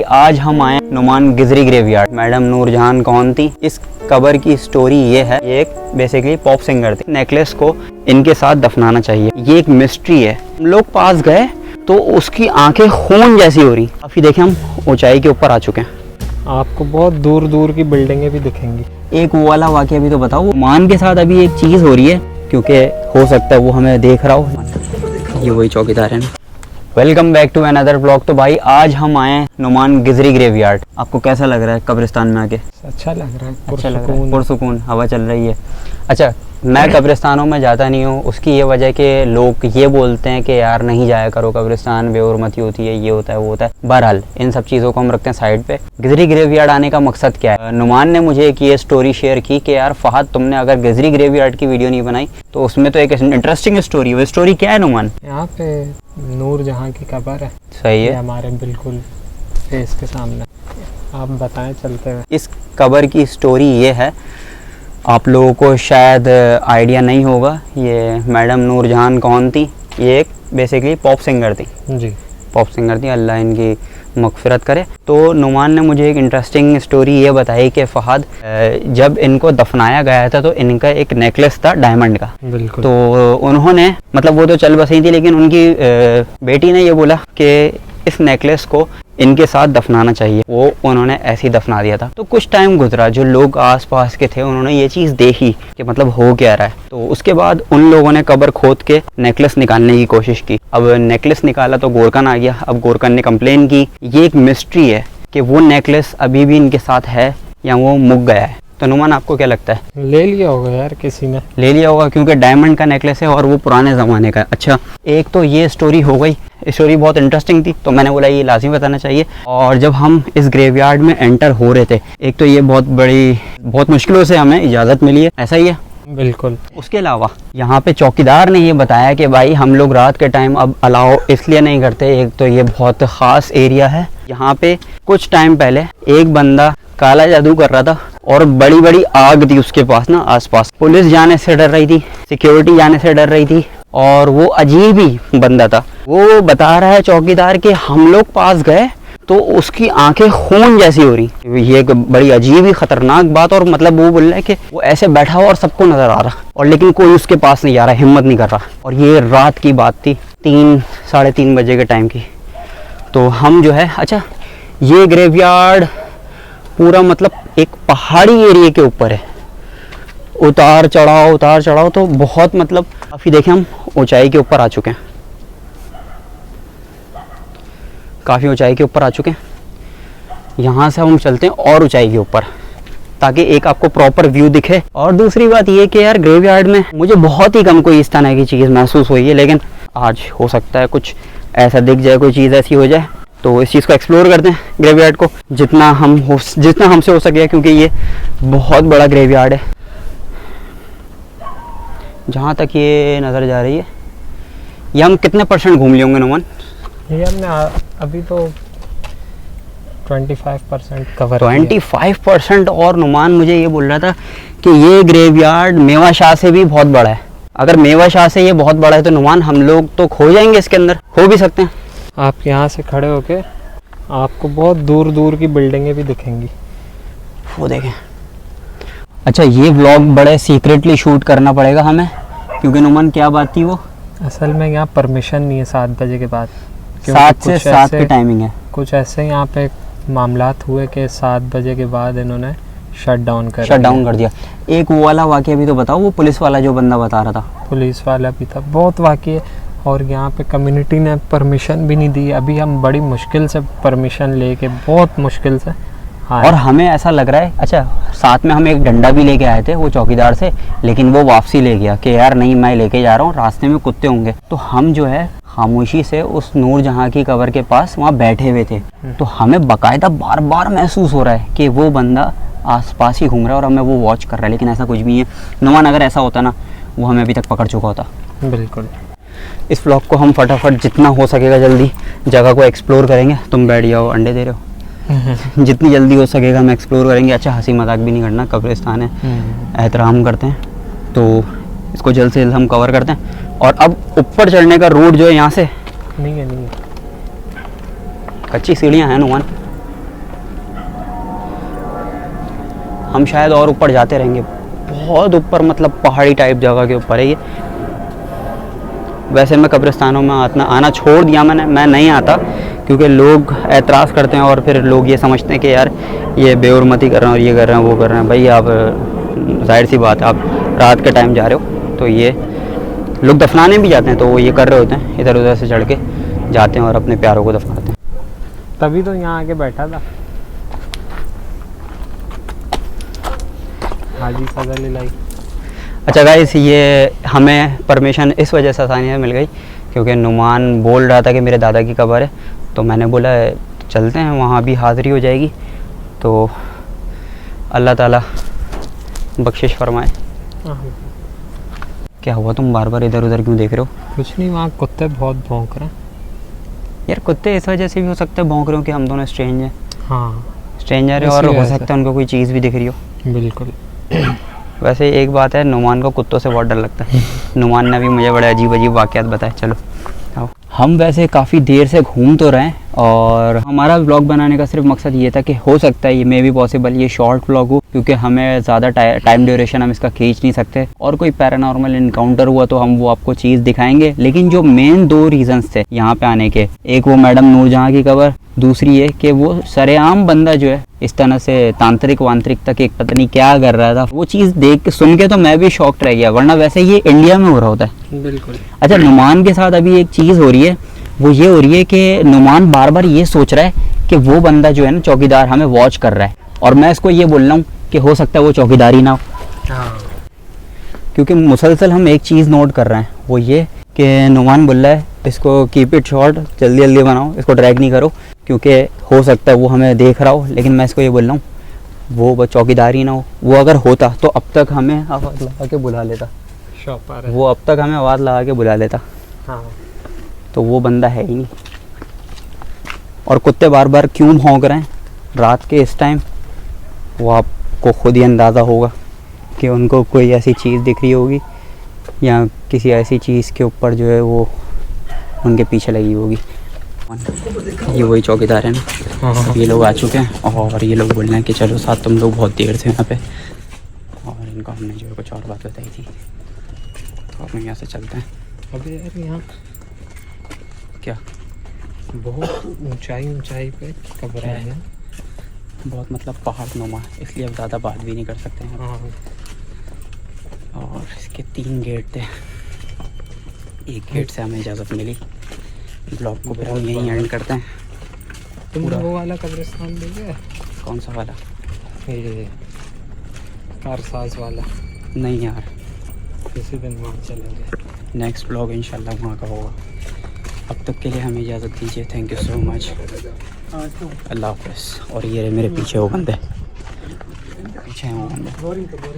आज हम आए नुमान गिजरी ग्रेवयार्ड। मैडम नूरजहां कौन थी? इस कबर की स्टोरी ये है, ये एक बेसिकली पॉप सिंगर थी। नेकलेस को इनके साथ दफनाना चाहिए, ये एक मिस्ट्री है। हम लोग पास गए तो उसकी आंखें खून जैसी हो रही। काफी देखे हम ऊंचाई के ऊपर आ चुके हैं, आपको बहुत दूर दूर की बिल्डिंगें भी दिखेंगी। एक वो वाला वाकया भी तो बताओ। नुमान के साथ अभी एक चीज हो रही है, क्योंकि हो सकता है वो हमें देख रहा हो। ये वही चौकीदार है ना। Welcome back to another blog. तो भाई आज हम आए नुमान गिजरी ग्रेवयार्ड। आपको कैसा लग रहा है कब्रिस्तान में आके? अच्छा लग रहा है, अच्छा लग रहा है, पुरसुकून हवा चल रही है। अच्छा, मैं कब्रिस्तानों में जाता नहीं हूँ, उसकी ये वजह कि लोग ये बोलते हैं कि यार नहीं जाया करो कब्रिस्तान, बेहुरमती होती है, ये होता है वो होता है। बहरहाल इन सब चीज़ों को हम रखते हैं साइड पे। गिजरी ग्रेवयार्ड आने का मकसद क्या है? नुमान ने मुझे एक ये स्टोरी शेयर की कि यार फहद, तुमने अगर गिजरी ग्रेवयार्ड की वीडियो नहीं बनाई तो उसमें तो एक इंटरेस्टिंग स्टोरी है। वो स्टोरी क्या है नुमान? यहाँ पे नूरजहां की कब्र है। सही है, हमारे बिल्कुल फेस के सामने। आप बताएं चलते हुए। इस कबर की स्टोरी ये है, आप लोगों को शायद आइडिया नहीं होगा। ये मैडम नूरजहां कौन थी? ये एक बेसिकली पॉप सिंगर थी जी, पॉप सिंगर थी, अल्लाह इनकी मगफिरत करे। तो नुमान ने मुझे एक इंटरेस्टिंग स्टोरी ये बताई कि फहद, जब इनको दफनाया गया था तो इनका एक नेकलेस था डायमंड का। बिल्कुल। तो उन्होंने, मतलब वो तो चल बसी थी, लेकिन उनकी बेटी ने ये बोला कि इस नेकलेस को इनके साथ दफनाना चाहिए। वो उन्होंने ऐसे ही दफना दिया था। तो कुछ टाइम गुजरा, जो लोग आसपास के थे उन्होंने ये चीज़ देखी कि मतलब हो क्या रहा है। तो उसके बाद उन लोगों ने कब्र खोद के नेकलेस निकालने की कोशिश की। अब नेकलेस निकाला तो गोरकन आ गया। अब गोरकन ने कंप्लेन की। ये एक मिस्ट्री है कि वो नेकलेस अभी भी इनके साथ है या वो मुक गया है। तो नुमान, आपको क्या लगता है? ले लिया होगा यार, किसी ने ले लिया होगा, क्योंकि डायमंड का नेकलेस है और वो पुराने ज़माने का है। अच्छा, एक तो ये स्टोरी हो गई। स्टोरी बहुत इंटरेस्टिंग थी तो मैंने बोला ये लाजमी बताना चाहिए। और जब हम इस ग्रेवयार्ड में एंटर हो रहे थे, एक तो ये बहुत मुश्किलों से हमें इजाज़त मिली है, ऐसा ही है? बिल्कुल। उसके अलावा यहाँ पे चौकीदार ने ये बताया कि भाई हम लोग रात के टाइम अब अलाउ इसलिए नहीं करते। एक तो ये बहुत ख़ास एरिया है। यहाँ पे कुछ टाइम पहले एक बंदा काला जादू कर रहा था और बड़ी बड़ी आग थी उसके पास ना आसपास। पुलिस जाने से डर रही थी, सिक्योरिटी जाने से डर रही थी, और वो अजीब ही बंदा था। वो बता रहा है चौकीदार कि हम लोग पास गए तो उसकी आंखें खून जैसी हो रही। ये एक बड़ी अजीब ही खतरनाक बात। और मतलब वो बोल रहा है कि वो ऐसे बैठा हुआ और सबको नजर आ रहा, और लेकिन कोई उसके पास नहीं आ रहा, हिम्मत नहीं कर रहा। और ये रात की बात थी, 3-3:30 बजे के टाइम की। तो हम जो है, अच्छा, ये ग्रेवयार्ड पूरा मतलब एक पहाड़ी एरिया के ऊपर है। उतार चढ़ाव तो बहुत, मतलब काफ़ी देखें हम ऊंचाई के ऊपर आ चुके हैं, काफ़ी ऊंचाई के ऊपर आ चुके हैं। यहाँ से हम चलते हैं और ऊंचाई के ऊपर, ताकि एक आपको प्रॉपर व्यू दिखे। और दूसरी बात ये कि यार ग्रेवयार्ड में मुझे बहुत ही कम कोई इस तरह की चीज़ महसूस हुई है, लेकिन आज हो सकता है कुछ ऐसा दिख जाए, कोई चीज़ ऐसी हो जाए। तो इस चीज़ को एक्सप्लोर करते हैं ग्रेवयार्ड को जितना हमसे हो सके, क्योंकि ये बहुत बड़ा ग्रेवयार्ड है। जहाँ तक ये नज़र जा रही है, ये हम कितने % घूम लिए होंगे नुमान? ये हमने अभी तो 25% कवर 25%। और नुमान मुझे ये बोल रहा था कि ये ग्रेवयार्ड मेवा शाह से भी बहुत बड़ा है। अगर मेवा शाह से ये बहुत बड़ा है तो नुमान हम लोग तो खो जाएंगे इसके अंदर, खो भी सकते हैं। आप यहाँ से खड़े होके आपको बहुत दूर दूर की बिल्डिंगें भी दिखेंगी, वो देखें। अच्छा, ये व्लॉग बड़े सीक्रेटली शूट करना पड़ेगा हमें, क्योंकि नुमान क्या बात थी वो? असल में यहाँ परमिशन नहीं है 7 बजे के बाद। 7 से 7 की टाइमिंग है। कुछ ऐसे यहाँ पे मामलात हुए कि 7 बजे के बाद इन्होंने शट डाउन कर दिया। एक वो वाला वाकया भी तो बताओ, वो पुलिस वाला जो बंदा बता रहा था। पुलिस वाला भी था, बहुत वाकये। और यहाँ पे कम्युनिटी ने परमिशन भी नहीं दी। अभी हम बड़ी मुश्किल से परमिशन लेके, बहुत मुश्किल से। हाँ। और हमें ऐसा लग रहा है, अच्छा, साथ में हम एक डंडा भी लेके आए थे वो चौकीदार से, लेकिन वो वापसी ले गया कि यार नहीं, मैं लेके जा रहा हूँ, रास्ते में कुत्ते होंगे। तो हम जो है खामोशी से उस नूरजहां की कब्र के पास वहाँ बैठे हुए थे। तो हमें बाकायदा बार बार महसूस हो रहा है कि वो बंदा आसपास ही घूम रहा है और हमें वो वॉच कर रहा है, लेकिन ऐसा कुछ भी है। नुमान, अगर ऐसा होता ना, वो हमें अभी तक पकड़ चुका होता। बिल्कुल। इस व्लॉग को हम फटाफट जितना हो सकेगा जल्दी जगह को एक्सप्लोर करेंगे। तुम बैठ जाओ, अंडे दे रहे हो। जितनी जल्दी हो सकेगा हम एक्सप्लोर करेंगे। अच्छा, हंसी मजाक भी नहीं करना, कब्रिस्तान है, एहतराम करते हैं। तो इसको जल्द से जल्द हम कवर करते हैं। और अब ऊपर चढ़ने का रूट जो है यहाँ से नहीं है कच्ची सीढ़ियाँ हैं नुमान। हम शायद और ऊपर जाते रहेंगे, बहुत ऊपर, मतलब पहाड़ी टाइप जगह के ऊपर है ये। वैसे मैं कब्रिस्तानों में आना छोड़ दिया मैं नहीं आता, क्योंकि लोग एतराज़ करते हैं और फिर लोग ये समझते हैं कि यार ये बेहुरमती कर रहे हैं और ये कर रहे हैं वो कर रहे हैं। भाई आप जाहिर सी बात है, आप रात के टाइम जा रहे हो, तो ये लोग दफनाने भी जाते हैं तो वो ये कर रहे होते हैं, इधर उधर से चढ़ के जाते हैं और अपने प्यारों को दफनाते हैं। तभी तो यहाँ आके बैठा था हाजी सदर लाई। अच्छा गाइस, ये हमें परमिशन इस वजह से आसानी से मिल गई क्योंकि नुमान बोल रहा था कि मेरे दादा की कब्र है, तो मैंने बोला चलते हैं, वहाँ भी हाज़िरी हो जाएगी, तो अल्लाह ताला बख्शिश फरमाए। क्या हुआ, तुम बार बार इधर उधर क्यों देख रहे हो? कुछ नहीं, वहाँ कुत्ते बहुत भौंक रहे हैं। यार कुत्ते इस वजह से भी हो सकते हैं भौंक रहे हो कि हम दोनों स्ट्रेंज हैं। हाँ स्ट्रेंजर है और हो सकता है उनको कोई चीज़ भी दिख रही हो। बिल्कुल। वैसे एक बात है, नुमान को कुत्तों से बहुत डर लगता है। नुमान ने भी मुझे बड़े अजीब अजीब वाक़यात बताए। चलो आओ। हम वैसे काफ़ी देर से घूम तो रहे हैं और हमारा व्लॉग बनाने का सिर्फ मकसद ये था कि हो सकता है ये मे बी पॉसिबल ये शॉर्ट व्लॉग हो, क्योंकि हमें ज़्यादा टाइम ड्यूरेशन हम इसका खींच नहीं सकते, और कोई पैरानॉर्मल इनकाउंटर हुआ तो हम वो आपको चीज़ दिखाएंगे। लेकिन जो मेन 2 रीज़न्स थे यहाँ पे आने के, एक वो मैडम नूरजहाँ की कब्र, दूसरी ये कि वो सरेआम बंदा जो है इस तरह से तांत्रिक वांत्रिक तक एक पता नहीं क्या कर रहा था, वो चीज़ देख के सुन के तो मैं भी शॉक्ड रह गया, वरना वैसे ये इंडिया में हो रहा होता है। बिल्कुल। अच्छा, नुमान के साथ अभी एक चीज़ हो रही है, वो ये हो रही है कि नुमान बार बार ये सोच रहा है कि वो बंदा जो है ना चौकीदार हमें वॉच कर रहा है, और मैं इसको ये बोल रहा हूँ कि हो सकता है वो चौकीदार ही ना हो। हाँ। क्योंकि मुसलसल हम एक चीज़ नोट कर रहे हैं, वो ये कि नुमान बोल रहा है इसको कीप इट शॉर्ट, जल्दी जल्दी बनाओ, इसको ड्रैग नहीं करो, क्योंकि हो सकता है वो हमें देख रहा हो। लेकिन मैं इसको ये बोल रहा हूँ वो चौकीदार ही ना हो। वो अगर होता तो अब तक हमें आवाज़ लगा के बुला लेता, वो अब तक हमें आवाज़ लगा के बुला लेता। हाँ। तो वो बंदा है ही नहीं। और कुत्ते बार बार क्यों भौंक रहे हैं रात के इस टाइम, वो आपको खुद ही अंदाज़ा होगा कि उनको कोई ऐसी चीज़ दिख रही होगी या किसी ऐसी चीज़ के ऊपर जो है वो उनके पीछे लगी होगी। ये वही चौकीदार है ना। हाँ। ये लोग आ चुके हैं और ये लोग बोल रहे हैं कि चलो साथ, तुम लोग बहुत देर से यहाँ पे, और इनको हमने जो है कुछ और बात बताई थी, तो हम यहाँ से चलते हैं। अबे यार यहाँ क्या बहुत ऊंचाई पे कब्र है ना, बहुत मतलब पहाड़ नुमा, इसलिए अब ज़्यादा बात भी नहीं कर सकते हैं। हाँ। और इसके 3 गेट थे, एक गेट से हमें इजाज़त मिली। ब्लॉग को फिर हम यहीं एंड करते हैं। तुमने वो वाला कब्रिस्तान देखा? कौन सा वाला? ये कारसाज वाला? नहीं यार, किसी दिन वहाँ चलेंगे। नेक्स्ट ब्लॉग इंशाल्लाह वहाँ का होगा। अब तक के लिए हमें इजाज़त दीजिए। Thank you so much. अल्लाह हाफ़िज़। और ये मेरे पीछे वो बंदे, पीछे हैं वो बंदे।